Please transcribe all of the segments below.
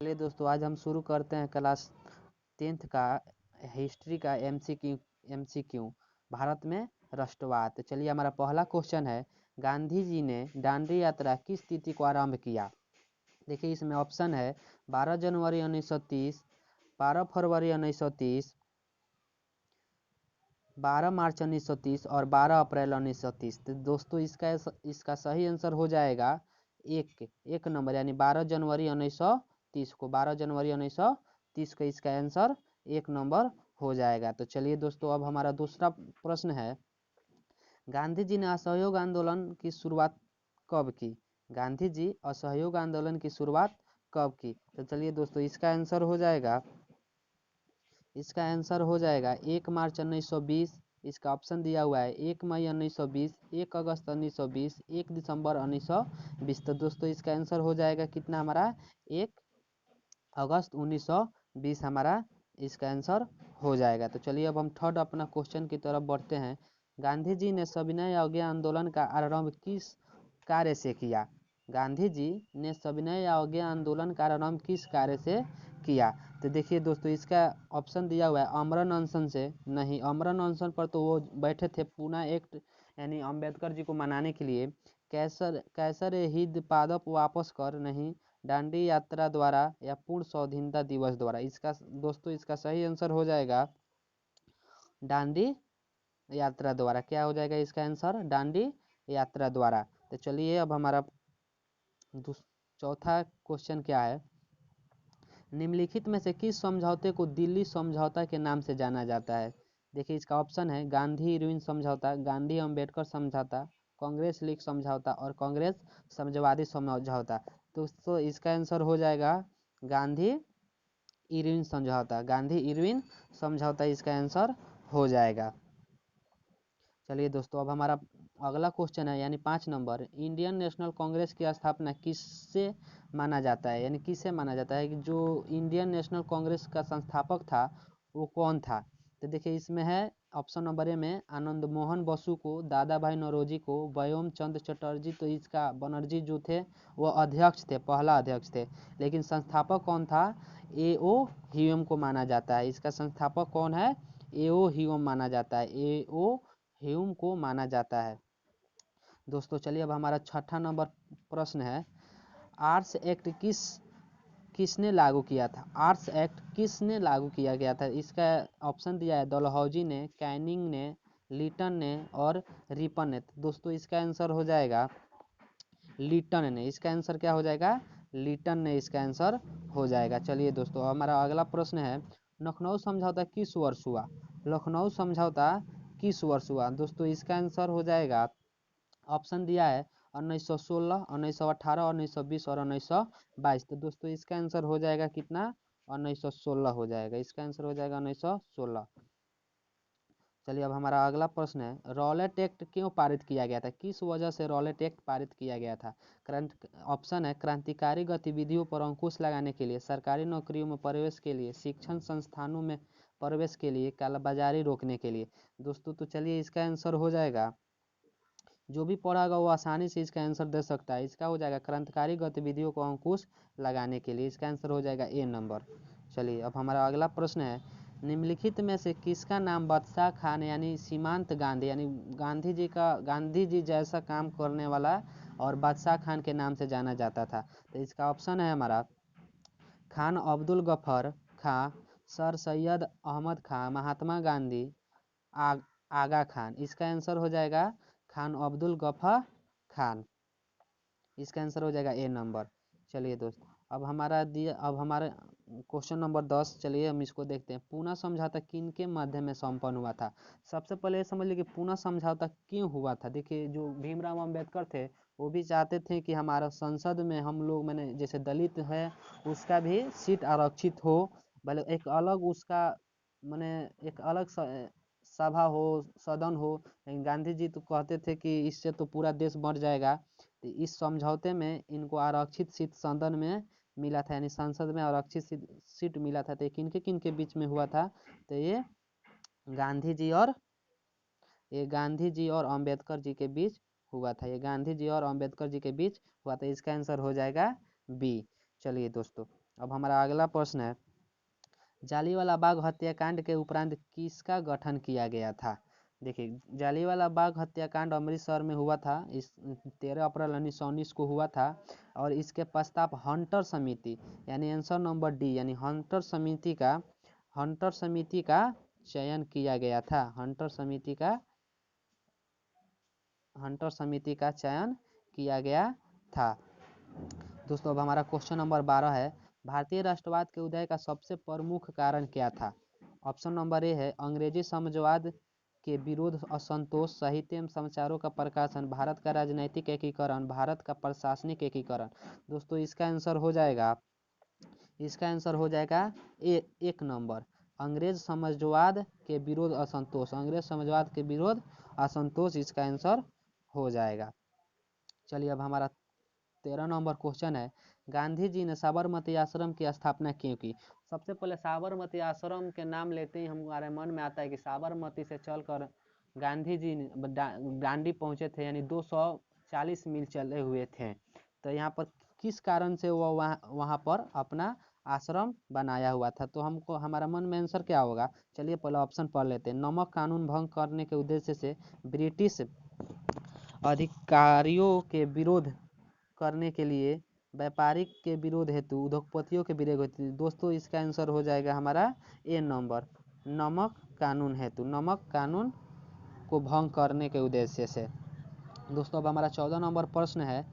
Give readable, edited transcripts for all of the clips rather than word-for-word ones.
चलिए दोस्तों, आज हम शुरू करते हैं क्लास 10th का हिस्ट्री का एमसीक्यू भारत में राष्ट्रवाद। तो चलिए, हमारा पहला क्वेश्चन है, गांधी जी ने दांडी यात्रा किस तिथि को आरंभ किया। देखिए, इसमें ऑप्शन है 12 जनवरी 1930, 12 फरवरी 1930, 12 मार्च 1930 और 12 अप्रैल 1930। तो दोस्तों, इसका सही आंसर हो जाएगा एक नंबर, यानी 12 जनवरी 1930 को 12 जनवरी 1930 को इसका आंसर एक नंबर हो जाएगा। तो चलिए दोस्तों, अब हमारा दूसरा प्रश्न है, गांधी जी ने असहयोग आंदोलन की शुरुआत कब की। गांधी जी असहयोग आंदोलन की शुरुआत कब की। तो चलिए दोस्तों, इसका आंसर हो जाएगा 1 मार्च 1920। इसका ऑप्शन दिया हुआ है 1 मई 1920, 1 अगस्त 1920, 1 दिसंबर 1920। तो दोस्तों, इसका आंसर हो जाएगा कितना हमारा 1 अगस्त 1920 हमारा इसका आंसर हो जाएगा। तो चलिए, अब हम थर्ड अपना क्वेश्चन की तरफ बढ़ते हैं। गांधी जी ने सविनय अवज्ञा आंदोलन का आरंभ किस कार्य से किया। गांधी जी ने सविनय अवज्ञा आंदोलन का आरंभ किस कार्य से किया। तो देखिए दोस्तों, इसका ऑप्शन दिया हुआ है आमरण अनशन से। नहीं, आमरण अनशन पर तो वो बैठे थे पूना एक्ट यानी अम्बेडकर जी को मनाने के लिए। कैसर हिंद पादप वापस कर, नहीं, दांडी यात्रा द्वारा या पूर्ण स्वाधीनता दिवस द्वारा। इसका दोस्तों, इसका सही आंसर हो जाएगा दांडी यात्रा द्वारा। क्या हो जाएगा इसका आंसर, दांडी यात्रा द्वारा। तो चलिए, अब हमारा चौथा क्वेश्चन क्या है, निम्नलिखित में से किस समझौते को दिल्ली समझौता के नाम से जाना जाता है। देखिए, इसका ऑप्शन है गांधी इरविन समझौता, गांधी अम्बेडकर समझौता, कांग्रेस लीग समझौता और कांग्रेस समाजवादी समझौता। तो इसका आंसर हो जाएगा गांधी इरविन समझौता। गांधी इरविन समझौता इसका आंसर हो जाएगा। चलिए दोस्तों, अब हमारा अगला क्वेश्चन है, यानी 5 नंबर, इंडियन नेशनल कांग्रेस की स्थापना किससे माना जाता है, यानी किससे माना जाता है कि जो इंडियन नेशनल कांग्रेस का संस्थापक था वो कौन था। तो देखिए, इसमें है ऑप्शन नंबर ए में आनंद मोहन बसु को, दादा भाई नौरोजी को, व्योम चंद्र चटर्जी। तो इसका बनर्जी जो थे वो अध्यक्ष थे, पहला अध्यक्ष थे, लेकिन संस्थापक कौन था, ए.ओ. ह्यूम को माना जाता है। इसका संस्थापक कौन है, ए.ओ. ह्यूम माना जाता है, ए.ओ. ह्यूम को माना जाता है। दोस्तों चलिए, अब हमारा छठा नंबर प्रश्न है, आर्म्स एक्ट किसने लागू किया था। आर्म्स एक्ट किसने लागू किया गया था। इसका ऑप्शन दिया है डलहौजी ने, कैनिंग ने, लिटन ने और रिपन ने। दोस्तों, इसका आंसर हो जाएगा लिटन ने। इसका आंसर क्या हो जाएगा, लिटन ने इसका आंसर हो जाएगा। चलिए दोस्तों, हमारा अगला प्रश्न है, लखनऊ समझौता किस वर्ष हुआ। लखनऊ समझौता किस वर्ष हुआ। दोस्तों, इसका आंसर हो जाएगा, ऑप्शन दिया है 1916, 1918, 1920 और 1922। तो दोस्तों, इसका आंसर हो जाएगा कितना, 1916 हो जाएगा। इसका आंसर हो जाएगा 1916। चलिए, अब हमारा अगला प्रश्न है, रॉलेट एक्ट क्यों पारित किया गया था। किस वजह से रॉलेट एक्ट पारित किया गया था। ऑप्शन है क्रांतिकारी गतिविधियों पर अंकुश लगाने के लिए, सरकारी नौकरियों में प्रवेश के लिए, शिक्षण संस्थानों में प्रवेश के लिए, कालाबाजारी रोकने के लिए। दोस्तों, तो चलिए, इसका आंसर हो जाएगा, जो भी पढ़ा होगा वो आसानी से इसका आंसर दे सकता है। इसका हो जाएगा क्रांतिकारी गतिविधियों को अंकुश लगाने के लिए। इसका आंसर हो जाएगा ए नंबर। चलिए, अब हमारा अगला प्रश्न है, निम्नलिखित में से किसका नाम बादशाह खान यानी सीमांत गांधी, यानी गांधी जी जैसा काम करने वाला और बादशाह खान के नाम से जाना जाता था। तो इसका ऑप्शन है हमारा खान अब्दुल गफर खां, सर सैयद अहमद खां, महात्मा गांधी, आगा खान। इसका आंसर हो जाएगा खान अब्दुल गफर खान। इसका आंसर हो जाएगा ए नंबर। चलिए दोस्त, अब हमारा क्वेश्चन नंबर 10। चलिए, हम इसको देखते हैं, पूना समझौता किन के माध्यम में संपन्न हुआ था। सबसे पहले समझ लीजिए कि पूना समझौता क्यों हुआ था। देखिए, जो भीमराव अम्बेडकर थे वो भी चाहते थे कि हमारा संसद में हम लोग मैंने जैसे दलित है उसका भी सीट आरक्षित हो, भले एक अलग उसका मैंने एक अलग सभा हो, सदन हो। लेकिन गांधी जी तो कहते थे कि इससे तो पूरा देश बढ़ जाएगा। तो इस समझौते में इनको आरक्षित सीट सदन में मिला था, यानी संसद में आरक्षित सीट मिला था। तो किन के बीच में हुआ था, तो ये गांधी जी और अम्बेडकर जी के बीच हुआ था। ये गांधी जी और अम्बेडकर जी के बीच हुआ था। इसका आंसर हो जाएगा बी। चलिए दोस्तों, अब हमारा अगला प्रश्न है, जालियांवाला बाग हत्याकांड के उपरांत किसका गठन किया गया था। देखिए, जालियांवाला बाग हत्याकांड अमृतसर में हुआ था, इस 13 अप्रैल 1919 को हुआ था। और इसके पश्चात हंटर समिति, यानी आंसर नंबर डी, यानी हंटर समिति का चयन किया गया था। हंटर समिति का चयन किया गया था। दोस्तों, अब हमारा क्वेश्चन नंबर 12 है, भारतीय राष्ट्रवाद के उदय का सबसे प्रमुख कारण क्या था। ऑप्शन नंबर ए है अंग्रेजी साम्राज्यवाद के विरोध, असंतोष, साहित्य एवं समाचारों का प्रकाशन, भारत का राजनीतिक एकीकरण, भारत का प्रशासनिक एकीकरण। दोस्तों, इसका आंसर हो जाएगा एक नंबर, अंग्रेज साम्राज्यवाद के विरोध असंतोष, इसका आंसर हो जाएगा। चलिए, अब हमारा 13 नंबर क्वेश्चन है, गांधी जी ने साबरमती आश्रम की स्थापना क्यों की। सबसे पहले साबरमती आश्रम के नाम लेते ही हमारे मन में आता है कि साबरमती से चलकर गांधी जी दांडी पहुंचे थे, यानी 240 मील चले हुए थे। तो यहाँ पर किस कारण से वो वहाँ पर अपना आश्रम बनाया हुआ था, तो हमको हमारा मन में आंसर क्या होगा। चलिए पहले ऑप्शन पढ़ लेते हैं। नमक कानून भंग करने के उद्देश्य से, ब्रिटिश अधिकारियों के विरोध करने के लिए, व्यापारिक के विरोध हेतु, उद्योगपतियों के विरोध हेतु। दोस्तों, इसका आंसर हो जाएगा हमारा ए नंबर, नमक कानून हेतु, नमक कानून को भंग करने के उद्देश्य से। दोस्तों, अब हमारा 14 नंबर प्रश्न है,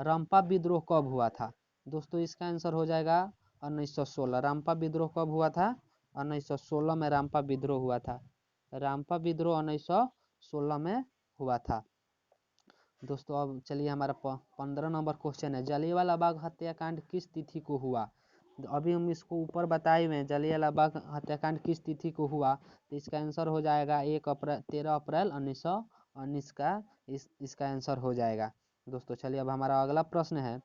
रंपा विद्रोह कब हुआ था। दोस्तों, इसका आंसर हो जाएगा 1916। रंपा विद्रोह कब हुआ था, 1916 में रंपा विद्रोह हुआ था। रंपा विद्रोह 1916 में हुआ था। दोस्तों, अब चलिए हमारा 15 नंबर क्वेश्चन है, जालियांवाला बाग हत्याकांड किस तिथि को हुआ। अभी हम इसको ऊपर बताए हुए हैं, जालियांवाला बाग हत्याकांड किस तिथि को हुआ, तो इसका आंसर हो जाएगा 13 अप्रैल 1919 का इसका आंसर हो जाएगा। दोस्तों, चलिए अब हमारा अगला प्रश्न है,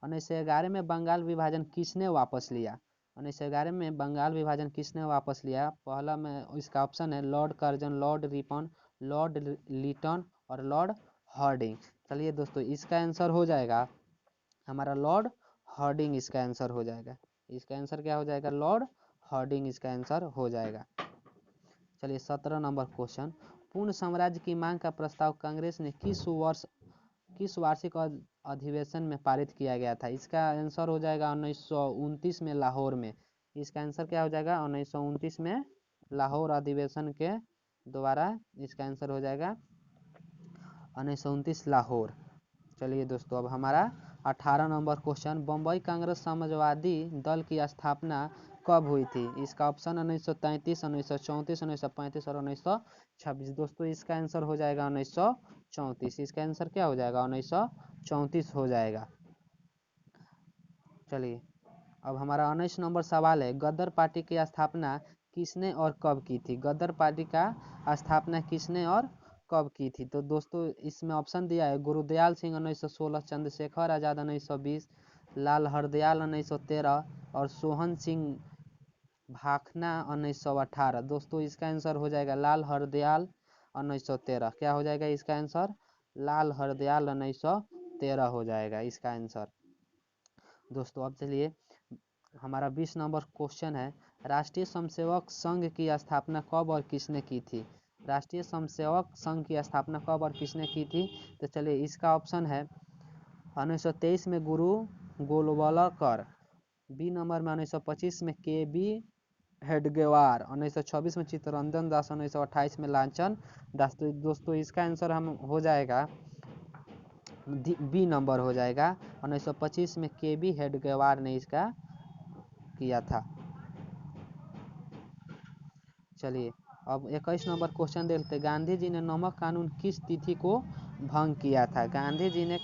1911 में बंगाल विभाजन किसने वापस लिया। 1911 में बंगाल विभाजन किसने वापस लिया। पहला में इसका ऑप्शन है Lord Curzon, Lord Ripon, Lord Lytton और लॉर्ड हार्डिंग। चलिए दोस्तों, इसका आंसर हो जाएगा हमारा लॉर्ड हार्डिंग, इसका आंसर हो जाएगा। इसका आंसर क्या हो जाएगा, लॉर्ड हार्डिंग इसका आंसर हो जाएगा। चलिए 17 नंबर क्वेश्चन, पूर्ण साम्राज्य की मांग का प्रस्ताव कांग्रेस ने किस वार्षिक अधिवेशन में पारित किया गया था। इसका आंसर हो जाएगा 1929 में लाहौर में। इसका आंसर क्या हो जाएगा, 1929 में लाहौर अधिवेशन के द्वारा इसका आंसर हो जाएगा 1929 लाहौर। चलिए दोस्तों, अब हमारा 18 नंबर क्वेश्चन, बम्बई कांग्रेस समाजवादी दल की स्थापना कब हुई थी। इसका ऑप्शन 1933, 1934, 1935 और 1926। दोस्तों, इसका आंसर हो जाएगा 1934। इसका आंसर क्या हो जाएगा, 1934 हो जाएगा। चलिए, अब हमारा 19 नंबर सवाल है, गदर पार्टी की स्थापना किसने और कब की थी। गदर पार्टी का स्थापना किसने और कब की थी। तो दोस्तों, इसमें ऑप्शन दिया है गुरुदयाल सिंह 1916, चंद्रशेखर आजाद 1920, लाल हरदयाल 1913 और सोहन सिंह भाखना 1918। दोस्तों, इसका आंसर हो जाएगा लाल हरदयाल 1913। क्या हो जाएगा इसका आंसर, लाल हरदयाल 1913 हो जाएगा इसका आंसर। दोस्तों, अब चलिए हमारा 20 नंबर क्वेश्चन है, राष्ट्रीय स्वयंसेवक संघ की स्थापना कब और किसने की थी। राष्ट्रीय स्वयंसेवक संघ की स्थापना कब और किसने की थी। तो चलिए, इसका ऑप्शन है 1923 में गुरु गोलवलकर, बी नंबर में 1925 में KB हेडगेवार, 1926 में चित्तरंजन दास, 1928 में लांछन दास। तो दोस्तों, इसका आंसर हम हो जाएगा बी नंबर हो जाएगा, 1925 में KB हेडगेवार ने इसका किया था। चलिए, अब 21 नंबर क्वेश्चन देखते, गांधी जी ने नमक कानून किस तिथि को भंग किया था। गांधी जी ने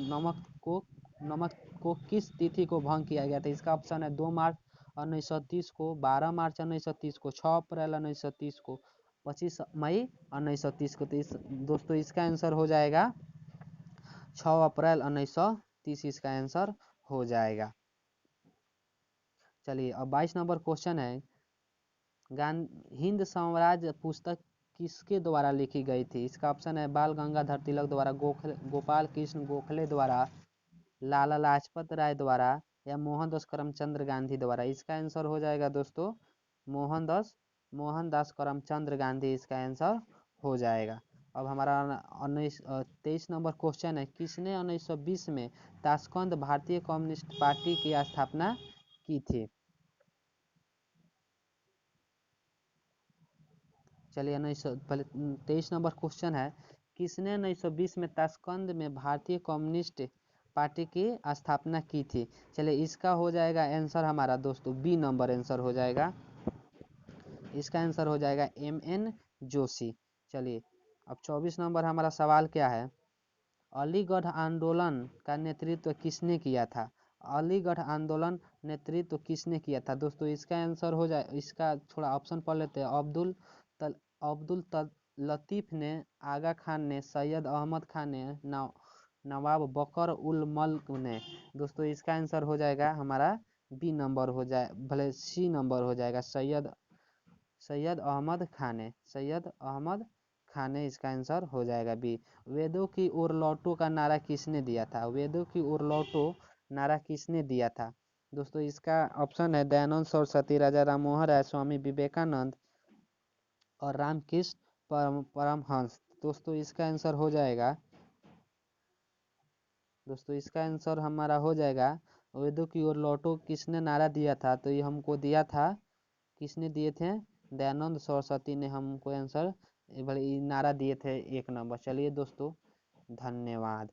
नमक को किस तिथि को भंग किया गया था। इसका ऑप्शन है 2 मार्च 1930 को, 12 मार्च 1930 को, 6 अप्रैल 1930 को, 25 मई 1930 को। तो दोस्तों, इसका आंसर हो जाएगा 6 अप्रैल 1930, इसका आंसर हो जाएगा। चलिए, अब 22 नंबर क्वेश्चन है, हिंद स्वराज पुस्तक किसके द्वारा लिखी गई थी। इसका ऑप्शन है बाल गंगाधर तिलक द्वारा, गोपाल कृष्ण गोखले द्वारा, लाला लाजपत राय द्वारा, या मोहनदास करमचंद गांधी द्वारा? इसका आंसर हो जाएगा दोस्तों मोहनदास करमचंद गांधी इसका आंसर हो जाएगा। अब हमारा 23 नंबर क्वेश्चन है, किसने 1920 में ताशकंद भारतीय कम्युनिस्ट पार्टी की स्थापना की थी? चलिए 23 नंबर क्वेश्चन है, किसने 1920 में ताशकंद में भारतीय कम्युनिस्ट पार्टी की स्थापना की थी? चलिए इसका हो जाएगा आंसर हमारा दोस्तों बी नंबर आंसर हो जाएगा। इसका आंसर हो जाएगा MN जोशी। चलिए अब 24 नंबर हमारा सवाल क्या है, अलीगढ़ आंदोलन का नेतृत्व किसने किया था? अलीगढ़ आंदोलन नेतृत्व किसने किया था? दोस्तों इसका आंसर हो जाए, इसका थोड़ा ऑप्शन पढ़ लेते हैं। अब्दुल लतीफ़ ने, आगा खान ने, सैयद अहमद खान ने, नवाब बकर उल मल्क ने। दोस्तों इसका आंसर हो जाएगा हमारा बी नंबर हो जाए, भले सी नंबर हो जाएगा, सैयद अहमद खान ने इसका आंसर हो जाएगा बी। वेदों की ओर लौटो का नारा किसने दिया था? वेदों की ओर लौटो नारा किसने दिया था? दोस्तों इसका ऑप्शन है दयानंद सरस्वती, राजा राममोहन राय, स्वामी विवेकानंद और रामकृष्ण परमहंस। दोस्तों इसका आंसर हो जाएगा, दोस्तों इसका आंसर हमारा हो जाएगा वेदों की ओर लौटो किसने नारा दिया था? तो ये हमको दिया था, किसने दिए थे? दयानंद सरस्वती ने हमको आंसर नारा दिए थे 1 नंबर। चलिए दोस्तों धन्यवाद।